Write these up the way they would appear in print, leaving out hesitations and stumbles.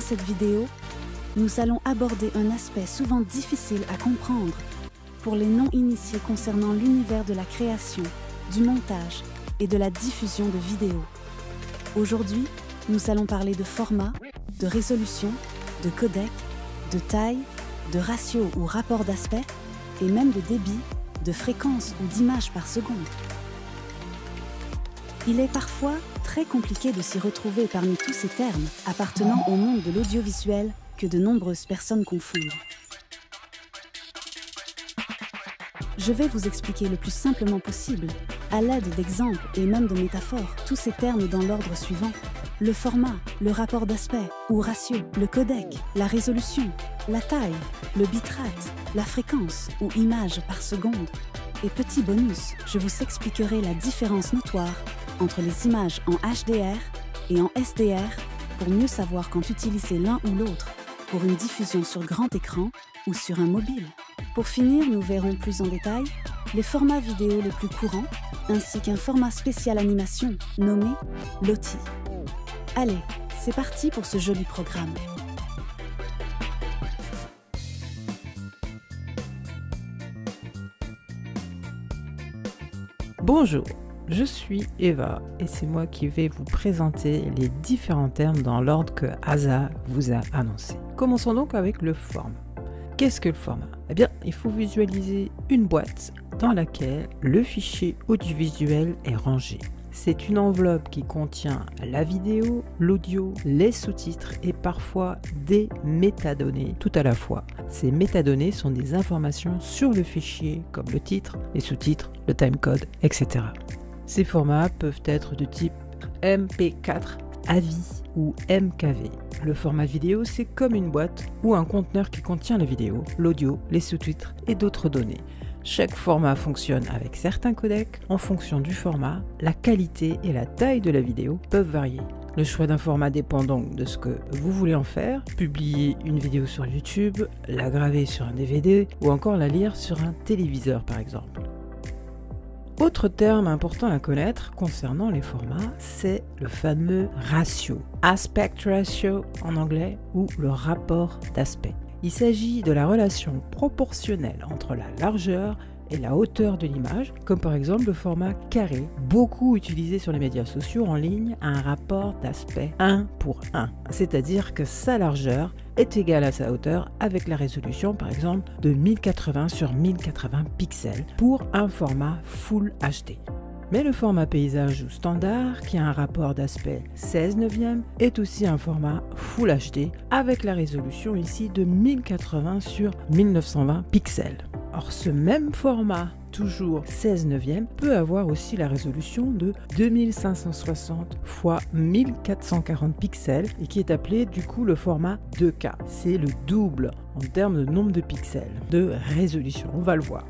cette vidéo, nous allons aborder un aspect souvent difficile à comprendre pour les non-initiés concernant l'univers de la création, du montage et de la diffusion de vidéos. Aujourd'hui, nous allons parler de format, de résolution, de codec, de taille, de ratio ou rapport d'aspect et même de débit, de fréquence ou d'images par seconde. Il est parfois très compliqué de s'y retrouver parmi tous ces termes appartenant au monde de l'audiovisuel que de nombreuses personnes confondent. Je vais vous expliquer le plus simplement possible, à l'aide d'exemples et même de métaphores, tous ces termes dans l'ordre suivant: le format, le rapport d'aspect ou ratio, le codec, la résolution, la taille, le bitrate, la fréquence ou image par seconde. Et petit bonus, je vous expliquerai la différence notoire entre les images en HDR et en SDR pour mieux savoir quand utiliser l'un ou l'autre pour une diffusion sur grand écran ou sur un mobile. Pour finir, nous verrons plus en détail les formats vidéo les plus courants ainsi qu'un format spécial animation nommé Lottie. Allez, c'est parti pour ce joli programme. Bonjour, je suis Eva et c'est moi qui vais vous présenter les différents termes dans l'ordre que Asa vous a annoncé. Commençons donc avec le format. Qu'est-ce que le format? Eh bien, il faut visualiser une boîte dans laquelle le fichier audiovisuel est rangé. C'est une enveloppe qui contient la vidéo, l'audio, les sous-titres et parfois des métadonnées tout à la fois. Ces métadonnées sont des informations sur le fichier comme le titre, les sous-titres, le timecode, etc. Ces formats peuvent être de type MP4, AVI ou MKV. Le format vidéo, c'est comme une boîte ou un conteneur qui contient la vidéo, l'audio, les sous-titres et d'autres données. Chaque format fonctionne avec certains codecs. En fonction du format, la qualité et la taille de la vidéo peuvent varier. Le choix d'un format dépend donc de ce que vous voulez en faire. Publier une vidéo sur YouTube, la graver sur un DVD ou encore la lire sur un téléviseur par exemple. Autre terme important à connaître concernant les formats, c'est le fameux ratio. Aspect ratio en anglais ou le rapport d'aspect. Il s'agit de la relation proportionnelle entre la largeur et la hauteur de l'image, comme par exemple le format carré, beaucoup utilisé sur les médias sociaux en ligne, a un rapport d'aspect 1 pour 1, c'est-à-dire que sa largeur est égale à sa hauteur avec la résolution par exemple de 1080 sur 1080 pixels pour un format Full HD. Mais le format paysage ou standard, qui a un rapport d'aspect 16/9, est aussi un format Full HD avec la résolution ici de 1080 sur 1920 pixels. Or ce même format, toujours 16/9, peut avoir aussi la résolution de 2560 x 1440 pixels et qui est appelé du coup le format 2K. C'est le double en termes de nombre de pixels de résolution, on va le voir.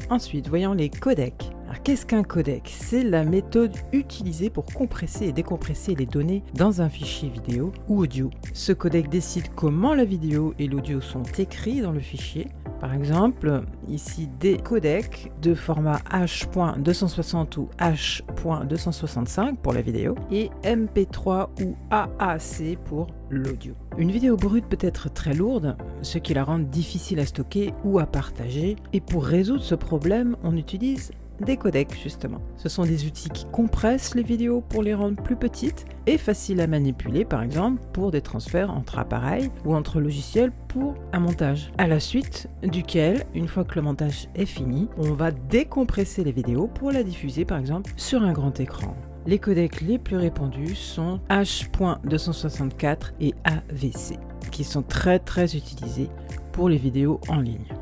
Ensuite, voyons les codecs. Alors, qu'est-ce qu'un codec? C'est la méthode utilisée pour compresser et décompresser les données dans un fichier vidéo ou audio. Ce codec décide comment la vidéo et l'audio sont écrits dans le fichier. Par exemple, ici des codecs de format H.260 ou H.265 pour la vidéo et MP3 ou AAC pour l'audio. Une vidéo brute peut être très lourde, ce qui la rend difficile à stocker ou à partager. Et pour résoudre ce problème, on utilise des codecs justement. Ce sont des outils qui compressent les vidéos pour les rendre plus petites et faciles à manipuler, par exemple pour des transferts entre appareils ou entre logiciels pour un montage. À la suite duquel, une fois que le montage est fini, on va décompresser les vidéos pour la diffuser par exemple sur un grand écran. Les codecs les plus répandus sont H.264 et AVC, qui sont très utilisés pour les vidéos en ligne.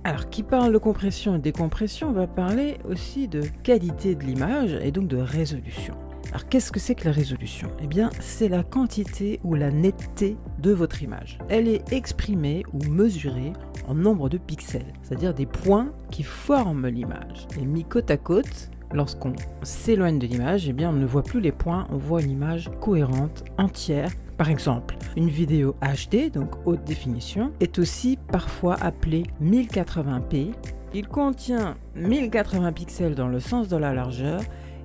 Alors, qui parle de compression et décompression va parler aussi de qualité de l'image et donc de résolution. Alors, qu'est-ce que c'est que la résolution? Eh bien, c'est la quantité ou la netteté de votre image. Elle est exprimée ou mesurée en nombre de pixels, c'est-à-dire des points qui forment l'image. Et mis côte à côte, lorsqu'on s'éloigne de l'image, eh bien, on ne voit plus les points, on voit une image cohérente, entière. Par exemple, une vidéo HD, donc haute définition, est aussi parfois appelée 1080p. Il contient 1080 pixels dans le sens de la largeur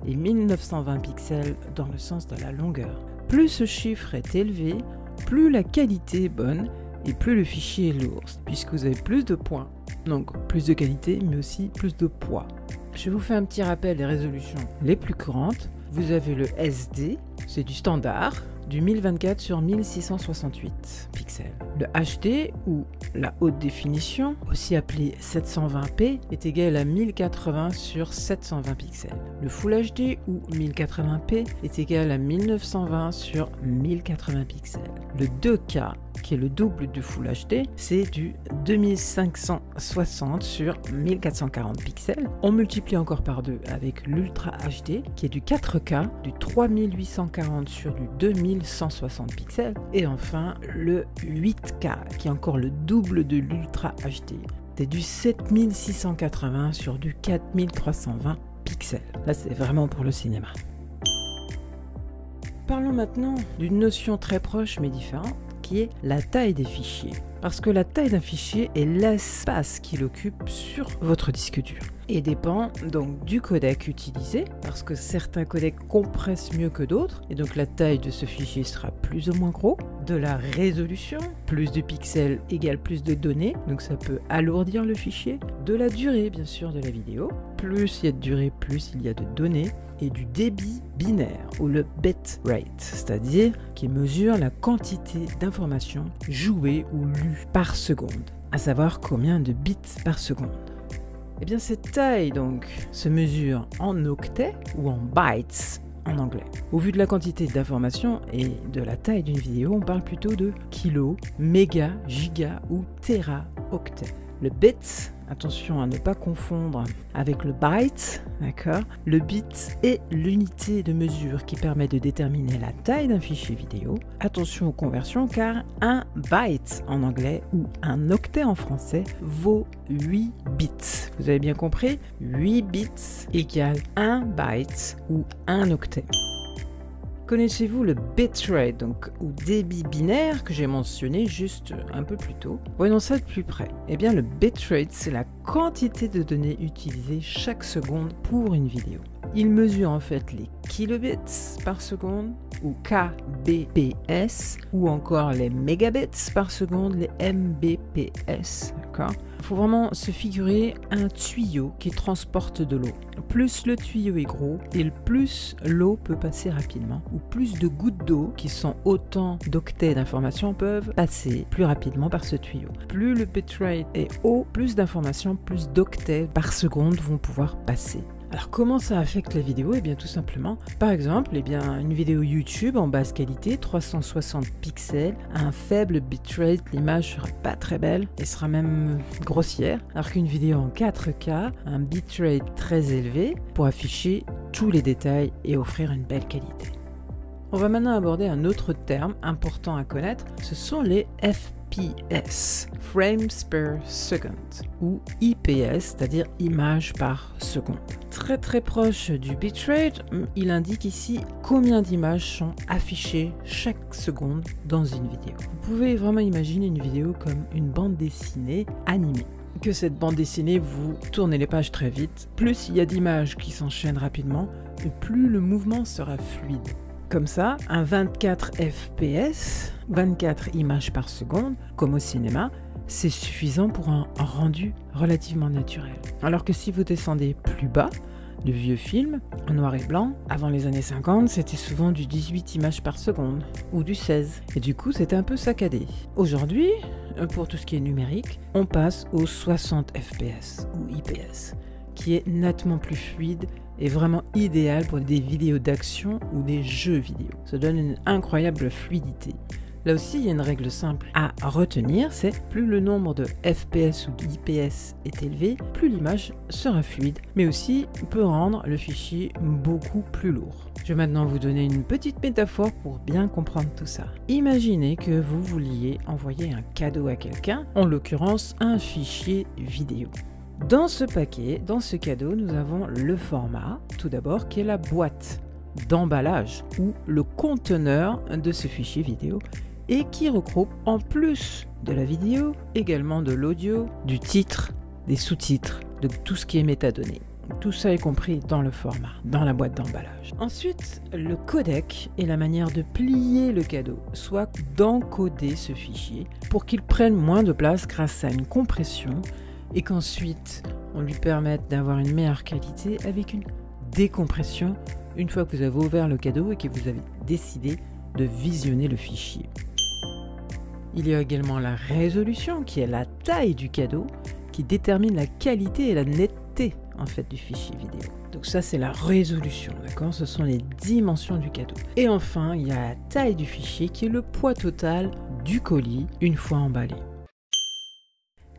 et 1920 pixels dans le sens de la longueur. Plus ce chiffre est élevé, plus la qualité est bonne et plus le fichier est lourd, puisque vous avez plus de points, donc plus de qualité, mais aussi plus de poids. Je vous fais un petit rappel des résolutions les plus courantes. Vous avez le SD, c'est du standard, du 1024 sur 1668 pixels. Le HD ou la haute définition, aussi appelé 720p, est égal à 1080 sur 720 pixels. Le Full HD ou 1080p est égal à 1920 sur 1080 pixels. Le 2K, qui est le double du Full HD, c'est du 2560 sur 1440 pixels. On multiplie encore par 2 avec l'Ultra HD, qui est du 4K, du 3840 sur du 2160 pixels. Et enfin, le 8K, qui est encore le double de l'Ultra HD. C'est du 7680 sur du 4320 pixels. Là, c'est vraiment pour le cinéma. Parlons maintenant d'une notion très proche mais différente, qui est la taille des fichiers. Parce que la taille d'un fichier est l'espace qu'il occupe sur votre disque dur et dépend donc du codec utilisé, parce que certains codecs compressent mieux que d'autres, et donc la taille de ce fichier sera plus ou moins gros, de la résolution, plus de pixels égale plus de données, donc ça peut alourdir le fichier, de la durée bien sûr de la vidéo, plus il y a de durée, plus il y a de données, et du débit binaire ou le bit rate, c'est-à-dire qui mesure la quantité d'informations jouées ou lues par seconde, à savoir combien de bits par seconde. Et bien cette taille donc se mesure en octets ou en bytes en anglais. Au vu de la quantité d'informations et de la taille d'une vidéo, on parle plutôt de kilo, méga, giga ou téraoctets. Le bit, attention à ne pas confondre avec le byte, d'accord? Le bit est l'unité de mesure qui permet de déterminer la taille d'un fichier vidéo. Attention aux conversions car un byte en anglais ou un octet en français vaut 8 bits. Vous avez bien compris? 8 bits égale 1 byte ou 1 octet. Connaissez-vous le bitrate, donc ou débit binaire que j'ai mentionné juste un peu plus tôt? Voyons ça de plus près. Eh bien, le bitrate, c'est la quantité de données utilisées chaque seconde pour une vidéo. Il mesure en fait les kilobits par seconde ou kbps ou encore les mégabits par seconde, les mbps. D'accord? Il faut vraiment se figurer un tuyau qui transporte de l'eau. Plus le tuyau est gros et plus l'eau peut passer rapidement, ou plus de gouttes d'eau, qui sont autant d'octets d'informations, peuvent passer plus rapidement par ce tuyau. Plus le bitrate est haut, plus d'informations, plus d'octets par seconde vont pouvoir passer. Alors comment ça affecte la vidéo? Eh bien tout simplement, par exemple, une vidéo YouTube en basse qualité, 360 pixels, à un faible bitrate, l'image sera pas très belle et sera même grossière, alors qu'une vidéo en 4K, un bitrate très élevé pour afficher tous les détails et offrir une belle qualité. On va maintenant aborder un autre terme important à connaître, ce sont les FPS, Frames per Second, ou IPS, c'est-à-dire images par seconde. Très proche du bitrate, il indique ici combien d'images sont affichées chaque seconde dans une vidéo. Vous pouvez vraiment imaginer une vidéo comme une bande dessinée animée. Que cette bande dessinée, vous tournez les pages très vite, plus il y a d'images qui s'enchaînent rapidement, et plus le mouvement sera fluide. Comme ça, un 24 fps, 24 images par seconde, comme au cinéma, c'est suffisant pour un rendu relativement naturel. Alors que si vous descendez plus bas, de vieux films en noir et blanc, avant les années 50, c'était souvent du 18 images par seconde ou du 16. Et du coup, c'était un peu saccadé. Aujourd'hui, pour tout ce qui est numérique, on passe aux 60 fps ou IPS, qui est nettement plus fluide et vraiment idéal pour des vidéos d'action ou des jeux vidéo. Ça donne une incroyable fluidité. Là aussi, il y a une règle simple à retenir, c'est plus le nombre de FPS ou d'IPS est élevé, plus l'image sera fluide, mais aussi peut rendre le fichier beaucoup plus lourd. Je vais maintenant vous donner une petite métaphore pour bien comprendre tout ça. Imaginez que vous vouliez envoyer un cadeau à quelqu'un, en l'occurrence un fichier vidéo. Dans ce paquet, dans ce cadeau, nous avons le format, tout d'abord, qui est la boîte d'emballage ou le conteneur de ce fichier vidéo et qui regroupe en plus de la vidéo, également de l'audio, du titre, des sous-titres, de tout ce qui est métadonnées. Tout ça est compris dans le format, dans la boîte d'emballage. Ensuite, le codec est la manière de plier le cadeau, soit d'encoder ce fichier pour qu'il prenne moins de place grâce à une compression et qu'ensuite on lui permette d'avoir une meilleure qualité avec une décompression une fois que vous avez ouvert le cadeau et que vous avez décidé de visionner le fichier. Il y a également la résolution qui est la taille du cadeau qui détermine la qualité et la netteté en fait du fichier vidéo. Donc ça c'est la résolution, d'accord? Ce sont les dimensions du cadeau. Et enfin, il y a la taille du fichier qui est le poids total du colis une fois emballé.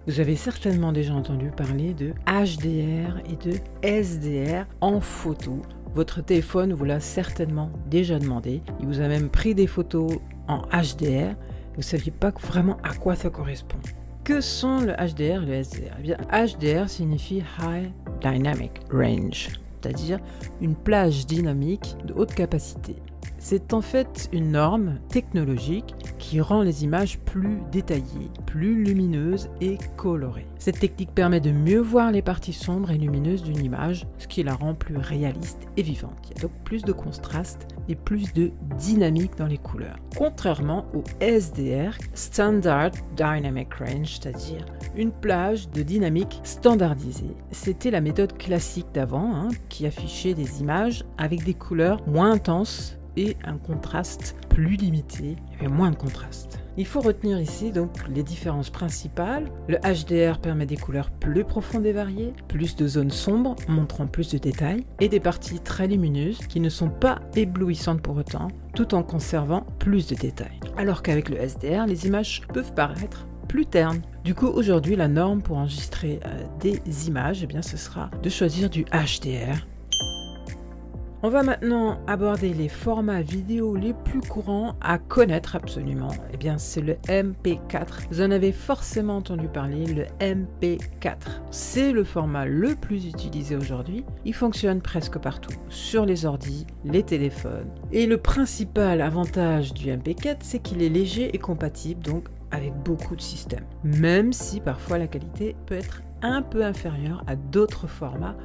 Vous avez certainement déjà entendu parler de HDR et de SDR en photo. Votre téléphone vous l'a certainement déjà demandé. Il vous a même pris des photos en HDR. Vous ne saviez pas vraiment à quoi ça correspond. Que sont le HDR et le SDR? Eh bien, HDR signifie High Dynamic Range, c'est-à-dire une plage dynamique de haute capacité. C'est en fait une norme technologique qui rend les images plus détaillées, plus lumineuses et colorées. Cette technique permet de mieux voir les parties sombres et lumineuses d'une image, ce qui la rend plus réaliste et vivante. Il y a donc plus de contraste et plus de dynamique dans les couleurs. Contrairement au SDR, Standard Dynamic Range, c'est-à-dire une plage de dynamique standardisée. C'était la méthode classique d'avant, qui affichait des images avec des couleurs moins intenses et un contraste plus limité, il y avait moins de contraste. Il faut retenir ici donc les différences principales. Le HDR permet des couleurs plus profondes et variées, plus de zones sombres montrant plus de détails et des parties très lumineuses qui ne sont pas éblouissantes pour autant, tout en conservant plus de détails. Alors qu'avec le SDR, les images peuvent paraître plus ternes. Du coup, aujourd'hui, la norme pour enregistrer des images, eh bien, ce sera de choisir du HDR. On va maintenant aborder les formats vidéo les plus courants à connaître absolument. Eh bien, c'est le MP4. Vous en avez forcément entendu parler, le MP4. C'est le format le plus utilisé aujourd'hui. Il fonctionne presque partout, sur les ordis, les téléphones. Et le principal avantage du MP4, c'est qu'il est léger et compatible, donc avec beaucoup de systèmes. Même si parfois la qualité peut être un peu inférieure à d'autres formats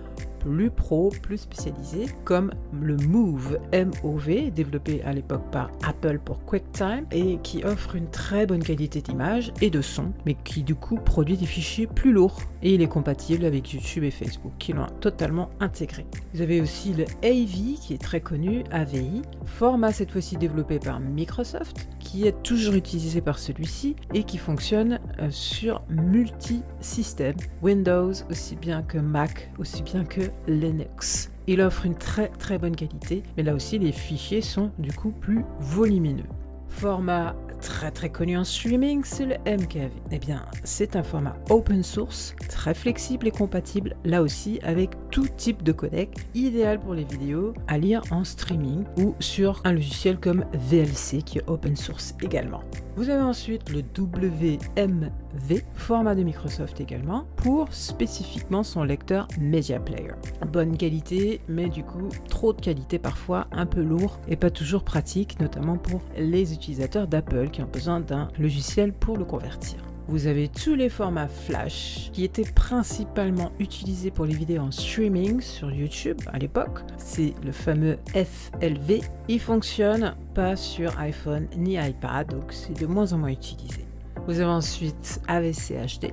plus pro, plus spécialisés, comme le Move, M-O-V, développé à l'époque par Apple pour QuickTime, et qui offre une très bonne qualité d'image et de son, mais qui du coup produit des fichiers plus lourds. Et il est compatible avec YouTube et Facebook, qui l'ont totalement intégré. Vous avez aussi le AV, qui est très connu, AVI, format cette fois-ci développé par Microsoft, qui est toujours utilisé par celui-ci, et qui fonctionne sur multi-systèmes, Windows aussi bien que Mac, aussi bien que Linux. Il offre une très bonne qualité, mais là aussi les fichiers sont du coup plus volumineux. Format très connu en streaming, c'est le MKV. Eh bien, c'est un format open source, très flexible et compatible, là aussi avec tout type de codec, idéal pour les vidéos à lire en streaming ou sur un logiciel comme VLC qui est open source également. Vous avez ensuite le WMV, format de Microsoft également, pour spécifiquement son lecteur Media Player. Bonne qualité, mais du coup, trop de qualité parfois, un peu lourd et pas toujours pratique, notamment pour les utilisateurs d'Apple qui ont besoin d'un logiciel pour le convertir. Vous avez tous les formats Flash qui étaient principalement utilisés pour les vidéos en streaming sur YouTube à l'époque. C'est le fameux FLV. Il fonctionne pas sur iPhone ni iPad, donc c'est de moins en moins utilisé. Vous avez ensuite AVC HD,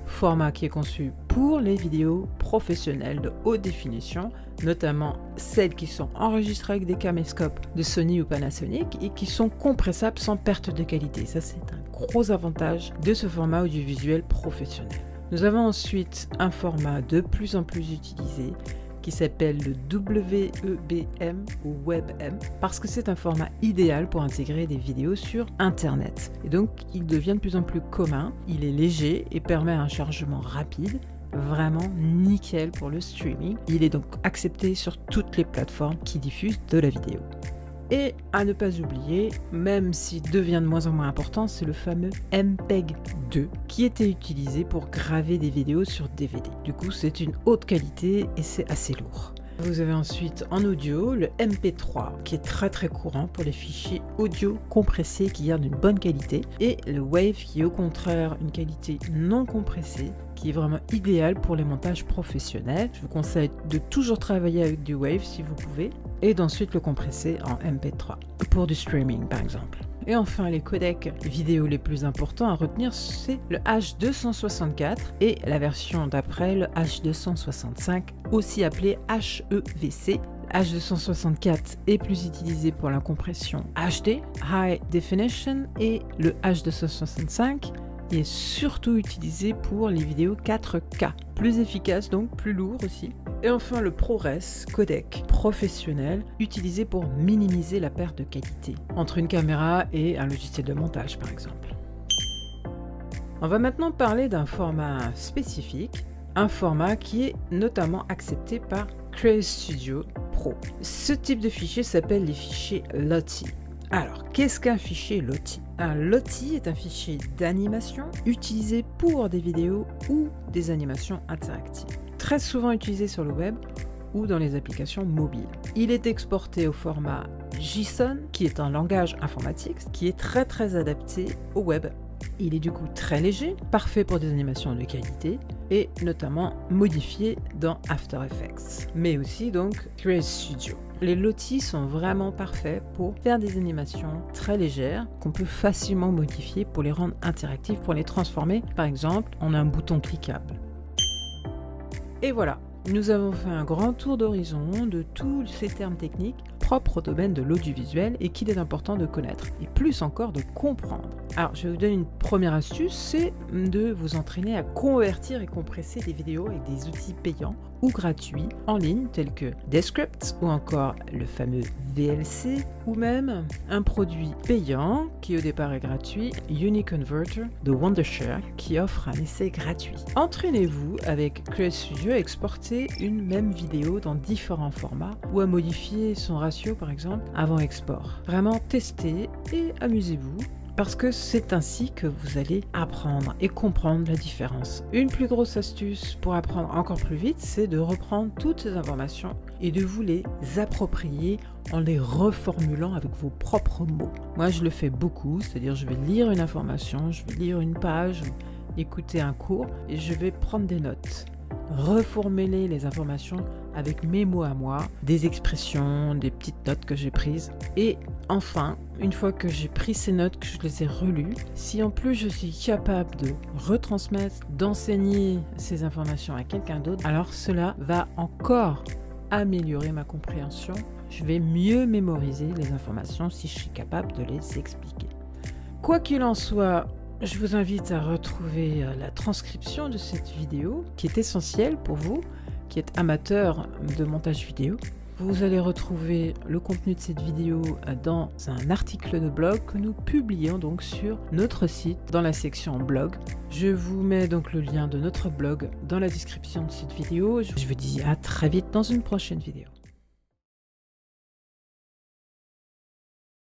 format qui est conçu pour les vidéos professionnelles de haute définition, notamment celles qui sont enregistrées avec des caméscopes de Sony ou Panasonic et qui sont compressables sans perte de qualité. Ça, c'est un gros avantage de ce format audiovisuel professionnel. Nous avons ensuite un format de plus en plus utilisé qui s'appelle le WEBM ou WebM parce que c'est un format idéal pour intégrer des vidéos sur Internet. Et donc, il devient de plus en plus commun, il est léger et permet un chargement rapide, vraiment nickel pour le streaming. Il est donc accepté sur toutes les plateformes qui diffusent de la vidéo. Et à ne pas oublier, même s'il devient de moins en moins important, c'est le fameux MPEG 2 qui était utilisé pour graver des vidéos sur DVD. Du coup, c'est une haute qualité et c'est assez lourd. Vous avez ensuite en audio le MP3 qui est très courant pour les fichiers audio compressés qui gardent une bonne qualité et le WAV qui est au contraire une qualité non compressée qui est vraiment idéal pour les montages professionnels. Je vous conseille de toujours travailler avec du Wave si vous pouvez, et d'ensuite le compresser en MP3 pour du streaming par exemple. Et enfin, les codecs vidéo les plus importants à retenir, c'est le H264 et la version d'après, le H265, aussi appelé HEVC. H264 est plus utilisé pour la compression HD, High Definition, et le H265 est surtout utilisé pour les vidéos 4K, plus efficace donc plus lourd aussi. Et enfin le ProRes codec professionnel, utilisé pour minimiser la perte de qualité entre une caméra et un logiciel de montage par exemple. On va maintenant parler d'un format spécifique, un format qui est notamment accepté par Create Studio Pro. Ce type de fichier s'appelle les fichiers LOTI. Alors, qu'est-ce qu'un fichier LOTI? Un LOTI est un fichier d'animation utilisé pour des vidéos ou des animations interactives, très souvent utilisé sur le web ou dans les applications mobiles. Il est exporté au format JSON, qui est un langage informatique qui est très adapté au web. Il est du coup très léger, parfait pour des animations de qualité et notamment modifié dans After Effects, mais aussi donc Create Studio. Les LOTI sont vraiment parfaits pour faire des animations très légères qu'on peut facilement modifier pour les rendre interactives, pour les transformer par exemple en un bouton cliquable. Et voilà, nous avons fait un grand tour d'horizon de tous ces termes techniques propres au domaine de l'audiovisuel et qu'il est important de connaître et plus encore de comprendre. Alors je vais vous donner une première astuce, c'est de vous entraîner à convertir et compresser des vidéos avec des outils payants ou gratuits en ligne tels que Descript ou encore le fameux VLC ou même un produit payant qui au départ est gratuit, UniConverter de Wondershare qui offre un essai gratuit. Entraînez-vous avec Create Studio à exporter une même vidéo dans différents formats ou à modifier son ratio par exemple avant export. Vraiment testez et amusez-vous, parce que c'est ainsi que vous allez apprendre et comprendre la différence. Une plus grosse astuce pour apprendre encore plus vite, c'est de reprendre toutes ces informations et de vous les approprier en les reformulant avec vos propres mots. Moi, je le fais beaucoup, c'est-à-dire je vais lire une information, je vais lire une page, écouter un cours et je vais prendre des notes. Reformuler les informations avec mes mots à moi, des expressions, des petites notes que j'ai prises. Et enfin, une fois que j'ai pris ces notes, que je les ai relues, si en plus je suis capable de retransmettre, d'enseigner ces informations à quelqu'un d'autre, alors cela va encore améliorer ma compréhension. Je vais mieux mémoriser les informations si je suis capable de les expliquer. Quoi qu'il en soit, je vous invite à retrouver la transcription de cette vidéo qui est essentielle pour vous, qui êtes amateur de montage vidéo. Vous allez retrouver le contenu de cette vidéo dans un article de blog que nous publions donc sur notre site dans la section blog. Je vous mets donc le lien de notre blog dans la description de cette vidéo. Je vous dis à très vite dans une prochaine vidéo.